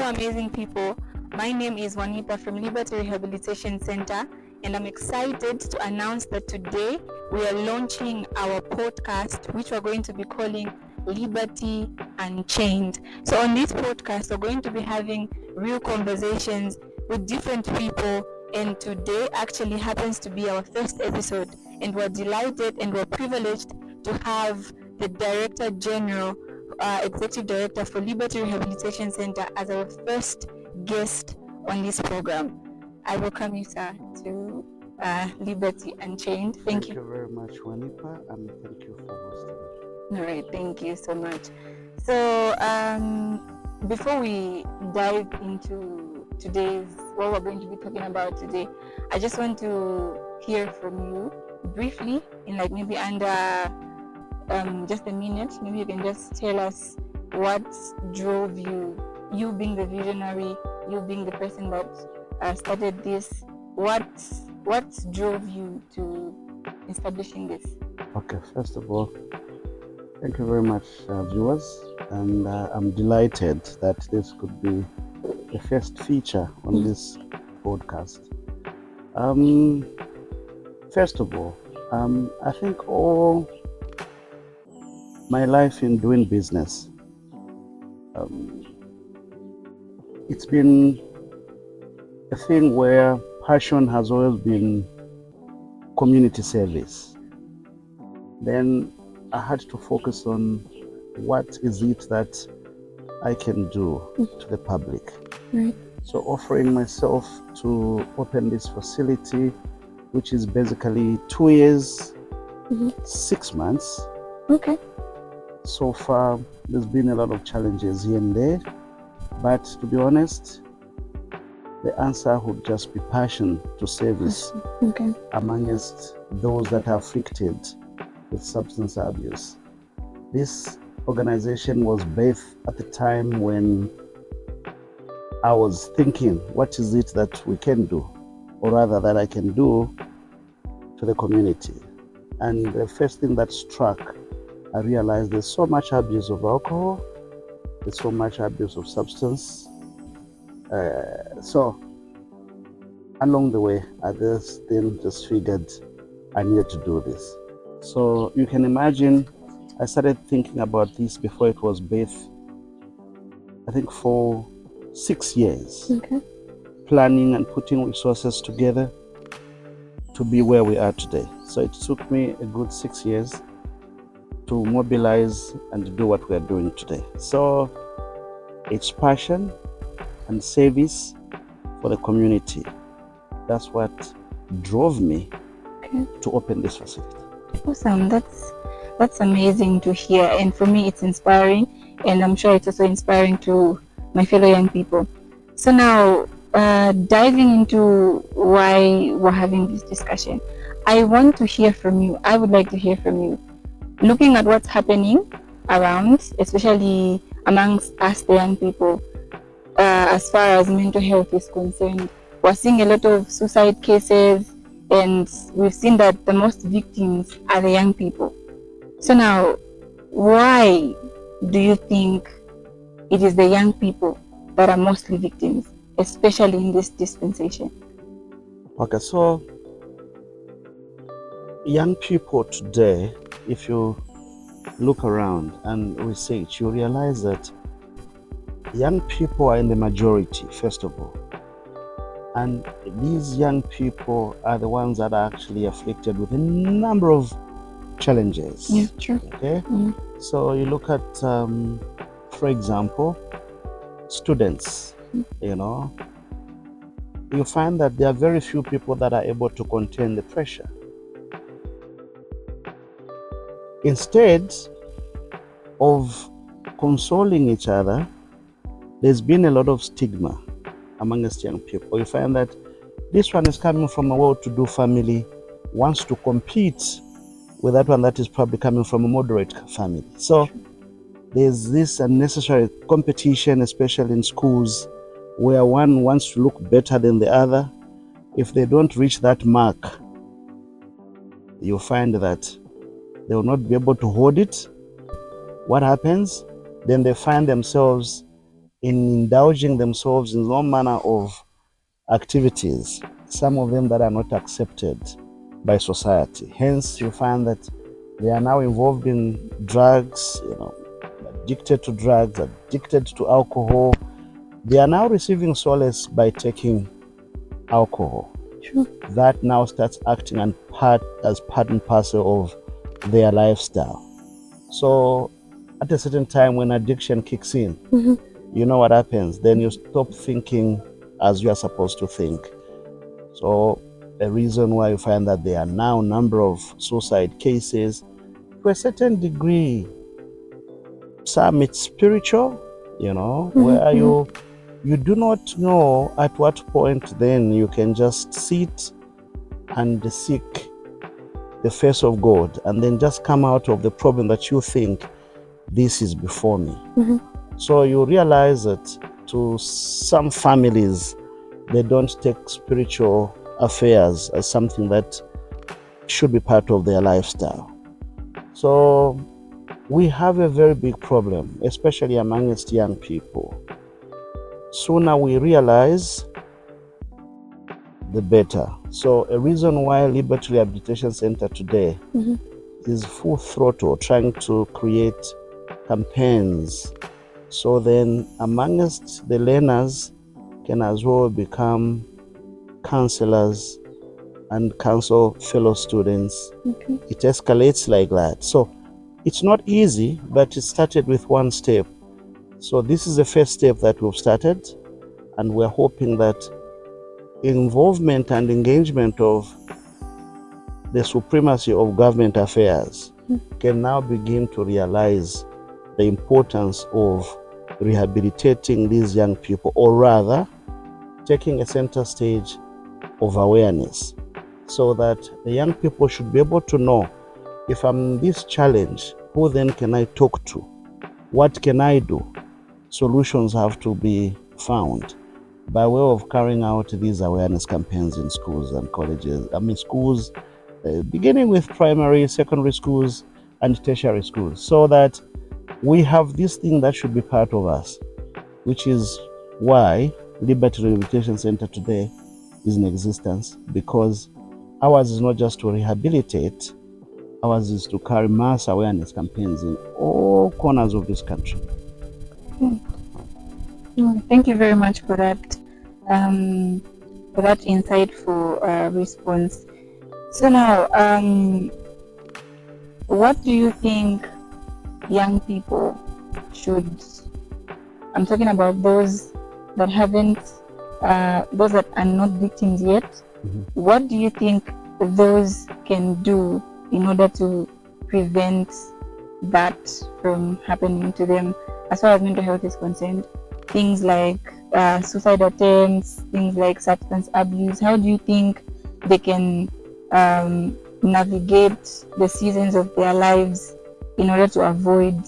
amazing people. My name is Wanipa from Liberty Rehabilitation Center, and I'm excited to announce that today we are launching our podcast, which we're going to be calling Liberty Unchained. So on this podcast, we're going to be having real conversations with different people, and today actually happens to be our first episode, and we're delighted and we're privileged to have the Director General, Executive Director for Liberty Rehabilitation Center as our first guest on this program. I welcome you, sir, to Liberty Unchained. Thank you. Thank you very much, Wanipa, and thank you for hosting. All right, thank you so much. So, before we dive into what we're going to be talking about today, I just want to hear from you briefly, in like maybe under just a minute. Maybe you can just tell us what drove you being the visionary, you being the person that started this. What drove you to establishing this? Okay, first of all, thank you very much, viewers, and I'm delighted that this could be the first feature on this podcast. First of all, I think all my life in doing business, it's been a thing where passion has always been community service. Then I had to focus on what is it that I can do to the public. Right. So offering myself to open this facility, which is basically 2 years, 6 months. Okay. So far, there's been a lot of challenges here and there, but to be honest, the answer would just be passion to service amongst those that are afflicted with substance abuse. This organization was birthed at the time when I was thinking, what is it that we can do, or rather that I can do to the community? And the first thing that struck, I realized there's so much abuse of alcohol, there's so much abuse of substance. So along the way, I just figured I needed to do this. So you can imagine, I started thinking about this before it was birthed, I think for 6 years, planning and putting resources together to be where we are today. So it took me a good 6 years to mobilize and do what we are doing today. So it's passion and service for the community. That's what drove me to open this facility. Awesome. That's amazing to hear, and for me it's inspiring, and I'm sure it's also inspiring to my fellow young people. So now, diving into why we're having this discussion, I want to hear from you. I would like to hear from you. Looking at what's happening around, especially amongst us, the young people, as far as mental health is concerned, we're seeing a lot of suicide cases, and we've seen that the most victims are the young people. So now, why do you think it is the young people that are mostly victims, especially in this dispensation? Okay, so young people today, if you look around and research, you realize that young people are in the majority, first of all. And these young people are the ones that are actually afflicted with a number of challenges. Yeah, true. Okay? So you look at, for example, students, you find that there are very few people that are able to contain the pressure. Instead of consoling each other, there's been a lot of stigma amongst young people. You find that this one is coming from a well-to-do family, wants to compete with that one that is probably coming from a moderate family. So there's this unnecessary competition, especially in schools, where one wants to look better than the other. If they don't reach that mark, you find that they will not be able to hold it. What happens? Then they find themselves in indulging themselves in all manner of activities, some of them that are not accepted by society. Hence, you find that they are now involved in drugs, addicted to drugs, addicted to alcohol. They are now receiving solace by taking alcohol. True. That now starts acting as part and parcel of their lifestyle. So at a certain time when addiction kicks in, you know what happens? Then you stop thinking as you are supposed to think. So a reason why you find that there are now a number of suicide cases, to a certain degree, some it's spiritual, where you do not know at what point then you can just sit and seek the face of God and then just come out of the problem that you think this is before me. So you realize that to some families, they don't take spiritual affairs as something that should be part of their lifestyle. So we have a very big problem, especially amongst young people. Sooner we realize, the better. So a reason why Liberty Rehabilitation Center today is full throttle trying to create campaigns, so then amongst the learners can as well become counselors and counsel fellow students. It escalates like that. So it's not easy, but it started with one step. So this is the first step that we've started, and we're hoping that involvement and engagement of the supremacy of government affairs can now begin to realize the importance of rehabilitating these young people, or rather taking a center stage of awareness, so that the young people should be able to know, if I'm in this challenge, who then can I talk to? What can I do? Solutions have to be found by way of carrying out these awareness campaigns in schools and colleges. Schools, beginning with primary, secondary schools, and tertiary schools, so that we have this thing that should be part of us, which is why Liberty Rehabilitation Center today is in existence, because ours is not just to rehabilitate, ours is to carry mass awareness campaigns in all corners of this country. Thank you very much for that insightful response. So now, what do you think young people should, I'm talking about those that those that are not victims yet, what do you think those can do in order to prevent that from happening to them as far as mental health is concerned? Things like suicide attempts, things like substance abuse. How do you think they can navigate the seasons of their lives in order to avoid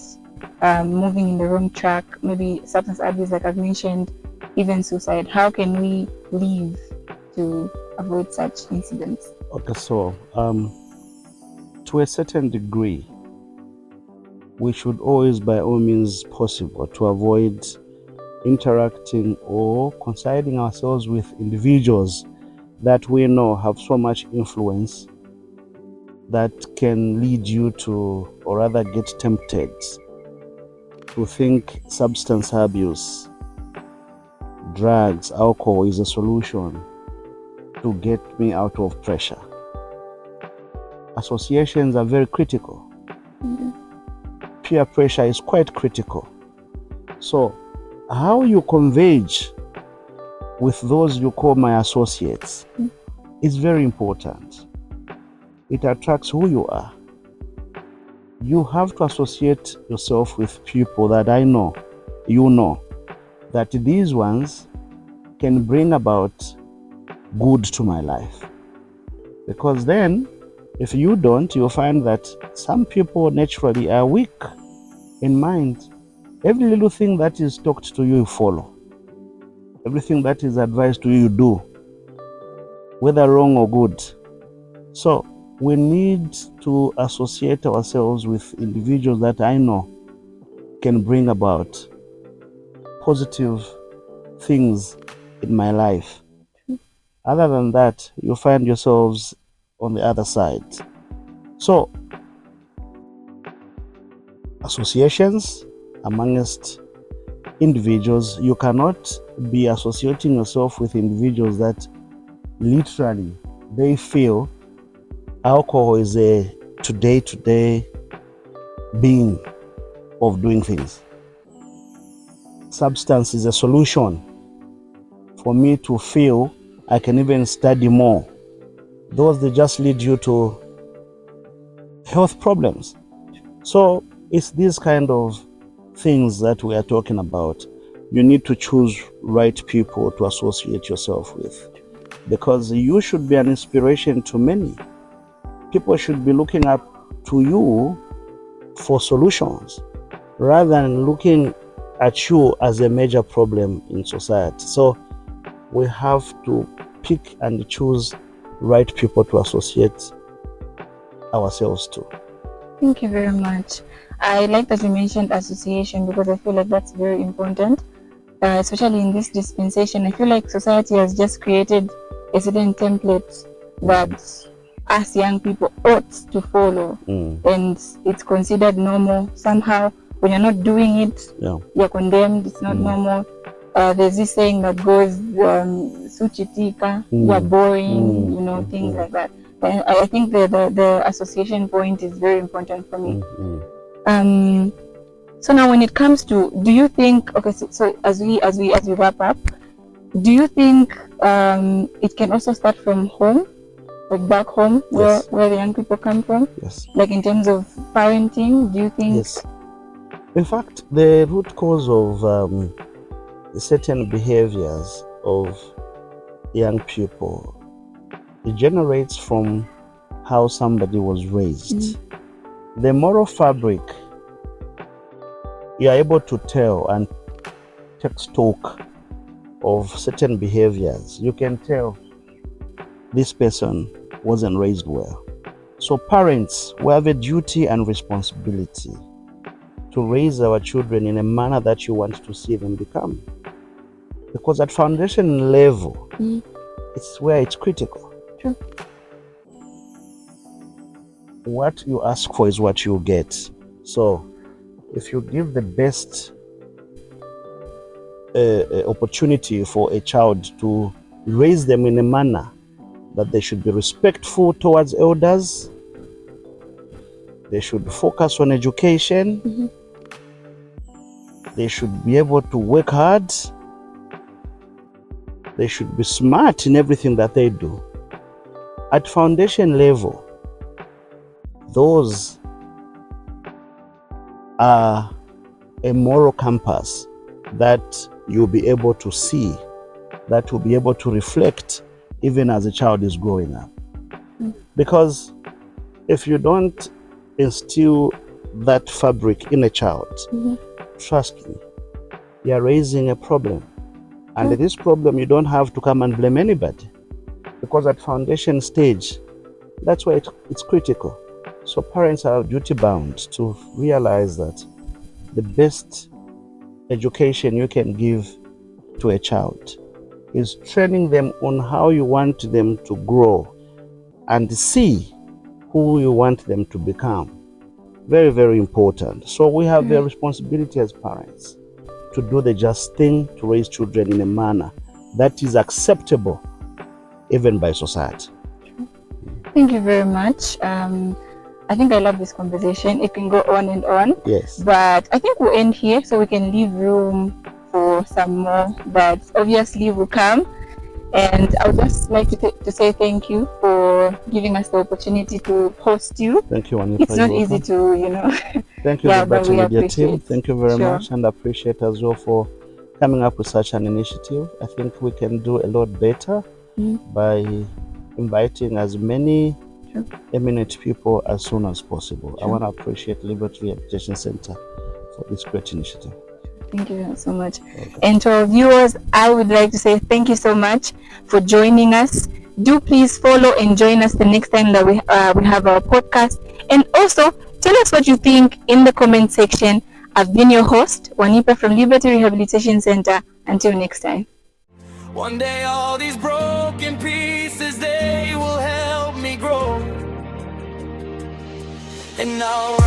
moving in the wrong track? Maybe substance abuse, like I've mentioned, even suicide. How can we live to avoid such incidents? Okay, so to a certain degree, we should always, by all means possible, to avoid interacting or coinciding ourselves with individuals that we know have so much influence that can lead you to, or rather get tempted to think substance abuse, drugs, alcohol is a solution to get me out of pressure. Associations are very critical. Peer pressure is quite critical. So how you converge with those you call my associates is very important. It attracts who you are. You have to associate yourself with people that I know, you know, that these ones can bring about good to my life. Because then, if you don't, you'll find that some people naturally are weak in mind. Every little thing that is talked to you, you follow. Everything that is advised to you, you do, whether wrong or good. So we need to associate ourselves with individuals that I know can bring about positive things in my life. Other than that, you find yourselves on the other side. So, associations amongst individuals, you cannot be associating yourself with individuals that literally they feel alcohol is a today being of doing things. Substance is a solution for me to feel I can even study more. Those, they just lead you to health problems. So it's these kind of things that we are talking about. You need to choose right people to associate yourself with, because you should be an inspiration to many. People should be looking up to you for solutions rather than looking at you as a major problem in society. So we have to pick and choose right people to associate ourselves to. Thank you very much. I like that you mentioned association, because I feel like that's very important, especially in this dispensation. I feel like society has just created a certain template that us young people ought to follow, and it's considered normal. Somehow, when you're not doing it, you're condemned. It's not normal. There's this saying that goes, suchitika, you're boring, things like that. And I think the association point is very important for me. So now, when it comes to, do you think, okay, so as we wrap up, do you think it can also start from home, like back home, where the young people come from? Yes. Like in terms of parenting, do you think? Yes. In fact, the root cause of certain behaviors of young people, it generates from how somebody was raised. The moral fabric, you are able to tell and take stock of certain behaviors. You can tell this person wasn't raised well. So parents, we have a duty and responsibility to raise our children in a manner that you want to see them become. Because at foundation level, it's where it's critical. True. What you ask for is what you get. So if you give the best opportunity for a child to raise them in a manner that they should be respectful towards elders, they should focus on education, they should be able to work hard, they should be smart in everything that they do. At foundation level, those are a moral compass that you'll be able to see, that will be able to reflect even as a child is growing up. Because if you don't instill that fabric in a child, trust me, you're raising a problem. And this problem, you don't have to come and blame anybody, because at foundation stage, that's why it's critical. So parents are duty bound to realize that the best education you can give to a child is training them on how you want them to grow and see who you want them to become. Very, very important. So we have a responsibility as parents to do the just thing, to raise children in a manner that is acceptable even by society. Thank you very much. I think I love this conversation. It can go on and on. Yes. But I think we'll end here so we can leave room for some more that obviously will come. And I would just like to say thank you for giving us the opportunity to host you. Thank you, Wanipa. It's not easy to, Thank you, the Battle Media team. Thank you very much, and appreciate as well for coming up with such an initiative. I think we can do a lot better by inviting as many eminent people as soon as possible. I want to appreciate Liberty Education Center for this great initiative. Thank you so much. Okay. And to our viewers, I would like to say thank you so much for joining us. Do please follow and join us the next time that we have our podcast. And also, tell us what you think in the comment section I've been your host, Wanipa from Liberty Rehabilitation Center. Until next time. One day all these broken pieces, they will help me grow. And now